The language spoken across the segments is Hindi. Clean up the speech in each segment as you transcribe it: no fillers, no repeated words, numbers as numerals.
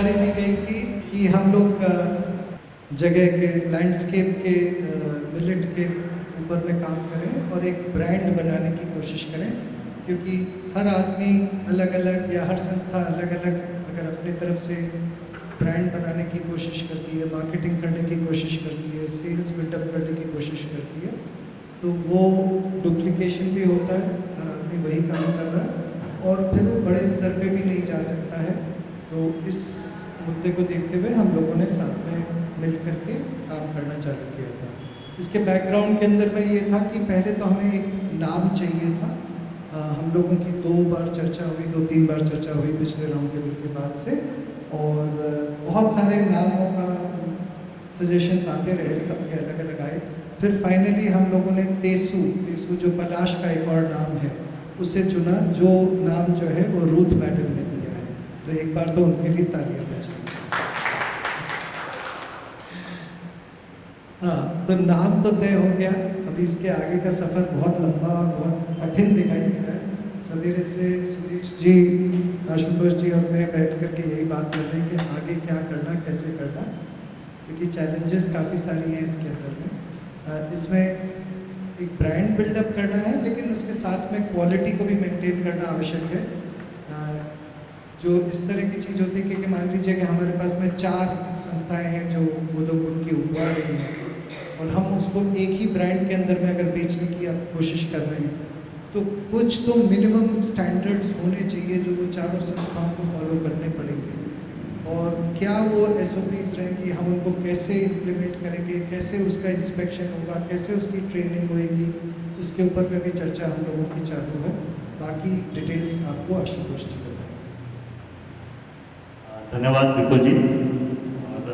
जिम्मेदारी दी गई थी कि हम लोग जगह के लैंडस्केप के मिलेट के ऊपर में काम करें और एक ब्रांड बनाने की कोशिश करें, क्योंकि हर आदमी अलग अलग या हर संस्था अलग अलग अगर अपनी तरफ से ब्रांड बनाने की कोशिश करती है, मार्केटिंग करने की कोशिश करती है, सेल्स बिल्डअप करने की कोशिश करती है, तो वो डुप्लीकेशन भी होता है, हर आदमी वही काम कर रहा है और फिर वो बड़े स्तर पे भी नहीं जा सकता है। तो इस मुद्दे को देखते हुए हम लोगों ने साथ में मिल करके काम करना चालू किया था। इसके बैकग्राउंड के अंदर में ये था कि पहले तो हमें एक नाम चाहिए था। हम लोगों की 2 बार चर्चा हुई, 2-3 बार चर्चा हुई पिछले राउंड टेबल के बाद से, और बहुत सारे नामों का सजेशंस आते रहे, सबके अलग अलग आए। फिर फाइनली हम लोगों ने तेसु जो पलाश का एक और नाम है उसे चुना, जो नाम जो है वो रूथ मैडम ने दिया है। तो एक बार तो उनके लिए तालियां बजाएं। हाँ, तो नाम तो तय हो गया। अभी इसके आगे का सफ़र बहुत लंबा और बहुत कठिन दिखाई दे रहा है। सवेरे से सुधीश जी, आशुतोष जी और मैं बैठ कर के यही बात कर रहे हैं कि आगे क्या करना, कैसे करना, क्योंकि चैलेंजेस काफ़ी सारी हैं इसके अंदर में। इसमें एक ब्रांड बिल्डअप करना है, लेकिन उसके साथ में क्वालिटी को भी मेंटेन करना आवश्यक है। जो इस तरह की चीज़ होती है कि मान लीजिए कि हमारे पास में 4 संस्थाएं हैं जो गोदो की उगवा रही हैं, और हम उसको एक ही ब्रांड के अंदर में अगर बेचने की कोशिश कर रहे हैं, तो कुछ तो मिनिमम स्टैंडर्ड्स होने चाहिए जो वो चारों संस्थाओं को फॉलो करने पड़ेंगे। और क्या वो SOPs रहेंगी, हम उनको कैसे इम्प्लीमेंट करेंगे, कैसे उसका इंस्पेक्शन होगा, कैसे उसकी ट्रेनिंग होएगी, इसके ऊपर में भी चर्चा हम लोगों की चालू है। बाकी डिटेल्स आपको आशुतोष जी बताएंगे। धन्यवाद विपुल जी। और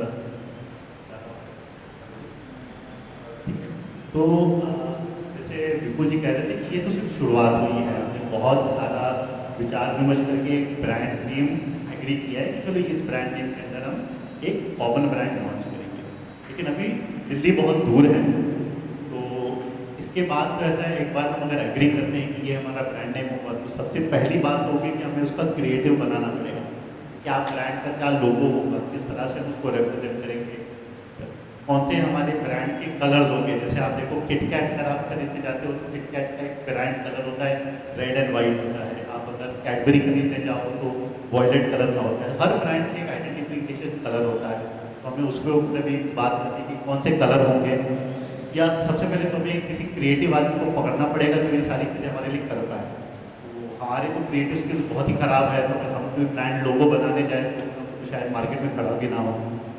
तो जैसे विपुल जी कह रहे थे कि ये तो सिर्फ शुरुआत हुई है, हमने बहुत ज़्यादा विचार विमर्श करके एक ब्रांड नेम एग्री किया है कि चलो इस ब्रांड नेम के अंदर हम एक कॉमन ब्रांड लॉन्च करेंगे, लेकिन अभी दिल्ली बहुत दूर है। तो इसके बाद तो ऐसा है, एक बार हम अगर एग्री करते हैं कि ये हमारा ब्रांड नेम होगा, तो सबसे पहली बात होगी कि हमें उसका क्रिएटिव बनाना पड़ेगा। क्या ब्रांड का क्या लोगो होगा, किस तरह से हम उसको रिप्रेजेंट करेंगे, कौन से हमारे ब्रांड के कलर्स होंगे। जैसे आप देखो किटकैट अगर आप खरीदने जाते हो तो किटकैट का एक ब्रांड कलर होता है, रेड एंड वाइट होता है। आप अगर कैडबरी खरीदने जाओ तो वॉयलेट कलर का होता है। हर ब्रांड के एक आइडेंटिफिकेशन कलर होता है, तो हमें उसके ऊपर भी बात करनी है कि कौन से कलर होंगे। या सबसे पहले तो हमें किसी क्रिएटिव आदमी को पकड़ना पड़ेगा जो ये सारी चीज़ें हमारे लिए कर पाए। तो हमारे तो क्रिएटिव स्किल्स बहुत ही ख़राब है, तो अगर हम कोई ब्रांड लोगो बनाने जाए तो शायद मार्केट में खड़ा भी ना हो।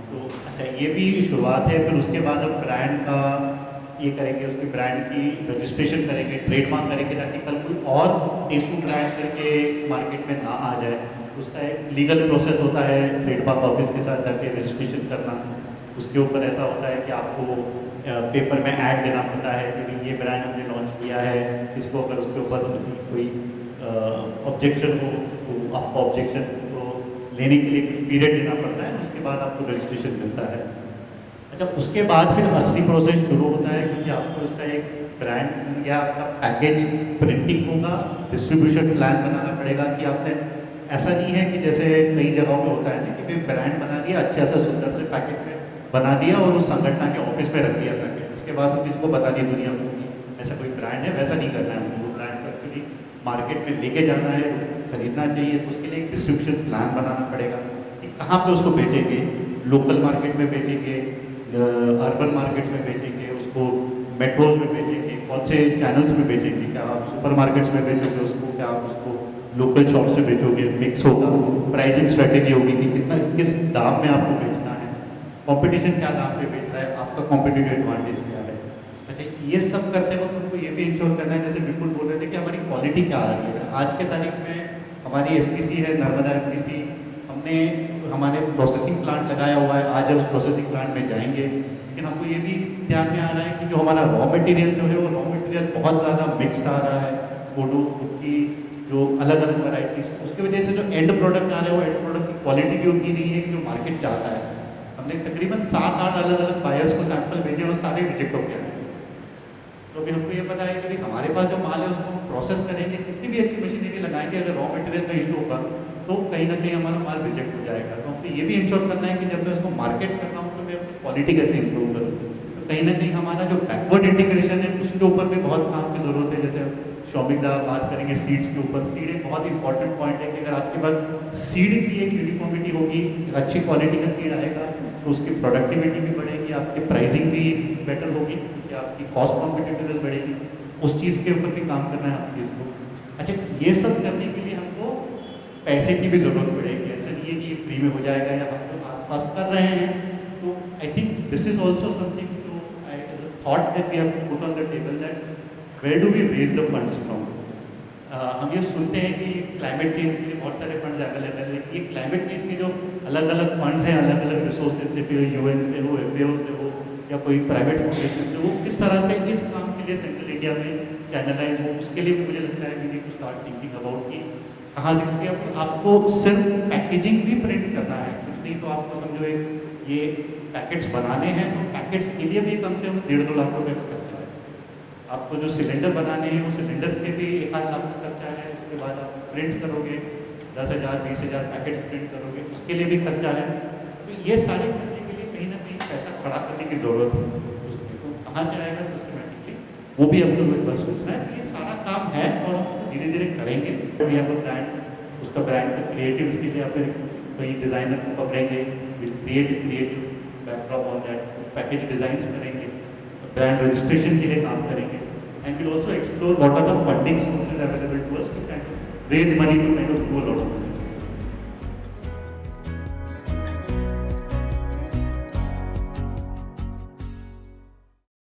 तो अच्छा, ये भी शुरुआत है। फिर उसके बाद हम ब्रांड का ये करेंगे, उसकी ब्रांड की रजिस्ट्रेशन करेंगे, ट्रेडमार्क करेंगे, ताकि कल कोई और टेसू ब्रांड करके मार्केट में ना आ जाए। उसका एक लीगल प्रोसेस होता है, ट्रेडमार्क ऑफिस के साथ जाके रजिस्ट्रेशन करना। उसके ऊपर ऐसा होता है कि आपको पेपर में ऐड देना पड़ता है कि ये ब्रांड हमने लॉन्च किया है। इसको अगर उसके ऊपर कोई ऑब्जेक्शन हो तो आपको ऑब्जेक्शन को लेने के लिए कुछ पीरियड देना पड़ता है, उसके बाद आपको रजिस्ट्रेशन मिलता है। अच्छा, उसके बाद फिर असली प्रोसेस शुरू होता है, क्योंकि आपको इसका एक ब्रांड या आपका पैकेज प्रिंटिंग होगा, डिस्ट्रीब्यूशन प्लान बनाना पड़ेगा। कि आपने ऐसा नहीं है कि जैसे कई जगहों पे होता है ना कि भाई ब्रांड बना दिया, अच्छा सा सुंदर से पैकेट में बना दिया और उस संगठन के ऑफिस में रख दिया पैकेट, उसके बाद तो किसी को बता दिया दुनिया को कि ऐसा कोई ब्रांड है। वैसा नहीं करना है हमको। वो ब्रांड को एक्चुअली मार्केट में लेके जाना है, खरीदना चाहिए, तो उसके लिए एक डिस्ट्रीब्यूशन प्लान बनाना पड़ेगा कि कहाँ पे उसको बेचेंगे। लोकल मार्केट में बेचेंगे, अर्बन मार्केट्स में बेचेंगे, उसको मेट्रोज में बेचेंगे, कौन से चैनल्स में बेचेंगे, क्या आप सुपर मार्केट्स में बेचोगे उसको, क्या आप उसको लोकल शॉप से बेचोगे, मिक्स होगा। प्राइसिंग स्ट्रेटेजी होगी कि कितना किस दाम में आपको बेचना है, कंपटीशन क्या दाम पे बेच रहा है, आपका कॉम्पिटिटिव एडवांटेज क्या है। अच्छा, ये सब करते वक्त हमको ये भी इंश्योर करना है, जैसे विपुल बोल रहे थे, कि हमारी क्वालिटी क्या आ रही है। आज के तारीख में हमारी FPC है, नर्मदा FPC, हमने हमारे प्रोसेसिंग प्लांट लगाया हुआ है। आज उस प्रोसेसिंग प्लांट में जाएंगे, लेकिन हमको ये भी ध्यान में आ रहा है कि जो हमारा रॉ मटेरियल जो है वो रॉ मटेरियल बहुत ज़्यादा मिक्स्ड आ रहा है। कोडो कुट्टी जो अलग अलग वैरायटीज, उसकी वजह से जो एंड प्रोडक्ट आ रहे हैं वो एंड प्रोडक्ट की क्वालिटी भी उतनी नहीं है कि जो मार्केट चाहता है। हमने तकरीबन 7-8 अलग अलग बायर्स को सैंपल भेजे और सारे रिजेक्ट हो गए हैं। तो अभी हमको ये पता है कि भाई हमारे पास जो माल है उसको हम प्रोसेस करेंगे, कितनी भी अच्छी मशीनरी लगाएंगे, अगर रॉ मटेरियल में इशू होगा तो कहीं ना कहीं हमारा माल रिजेक्ट हो जाएगा। तो हमको ये भी इंश्योर करना है कि जब मैं उसको मार्केट कर रहा हूँ तो मैं अपनी क्वालिटी कैसे इंप्रूव करूँ। तो कहीं ना कहीं हमारा जो बैकवर्ड इंटीग्रेशन है उसके ऊपर भी बहुत काम की ज़रूरत है। जैसे शौमिक दा बात करेंगे सीड्स के ऊपर। सीड एक बहुत इंपॉर्टेंट पॉइंट है कि अगर आपके पास सीड की एक यूनिफॉर्मिटी होगी, एक अच्छी क्वालिटी का सीड आएगा तो उसकी प्रोडक्टिविटी भी बढ़ेगी, आपकी प्राइसिंग भी बेटर होगी, क्योंकि आपकी कॉस्ट कॉम्पिटिटिवनेस बढ़ेगी। उस चीज़ के ऊपर भी काम करना है आप चीज़ को। अच्छा, ये सब करने के लिए हमको पैसे की भी ज़रूरत पड़ेगी। ऐसा नहीं है कि ये फ्री में हो जाएगा या हम जो आसपास कर रहे हैं। तो I think this is also something to I as a thought that we have to put on the table that where do we raise the funds from. हम ये सुनते हैं कि क्लाइमेट चेंज के लिए बहुत सारे फंड्स अवेलेबल है। ये क्लाइमेट चेंज के जो अलग अलग फंड्स हैं, अलग अलग रिसोर्सेज से, फिर यूएन से हो, एफएओ से हो या कोई प्राइवेट फाउंडेशन से हो, किस तरह से इस काम के लिए सेंट्रल इंडिया में चैनलाइज हो, उसके लिए भी मुझे लगता है we need to start thinking about कि कहाँ से, क्योंकि अब आपको सिर्फ पैकेजिंग भी प्रिंट करना है, कुछ नहीं तो आपको समझो एक ये पैकेट्स बनाने हैं तो पैकेट्स के लिए भी कम से कम 1.5-2 लाख रुपए का खर्चा है। आपको जो सिलेंडर बनाने हैं वो सिलेंडर्स के भी 1-आध लाख का खर्चा है। उसके बाद आप प्रिंट करोगे 10,000 20,000 पैकेट्स प्रिंट करोगे, उसके लिए भी खर्चा है। तो ये सारे खर्चे के लिए कहीं ना कहीं पैसा खड़ा करने की ज़रूरत है उसमें। तो कहाँ से आएगा सिस्टमेटिकली, वो भी हमको एक बार सोचना है। तो ये सारा काम है और हम उसको धीरे धीरे करेंगे। वी हैव अ ब्रांड, उसका ब्रांड का क्रिएटिव्स के लिए या फिर कोई डिज़ाइनर को पकड़ेंगे, will create creative backdrop on that, कुछ पैकेज डिज़ाइंस करेंगे, ब्रांड रजिस्ट्रेशन के लिए काम करेंगे, and will also explore what are the funding sources available to us to kind of raise money to kind of do a lot of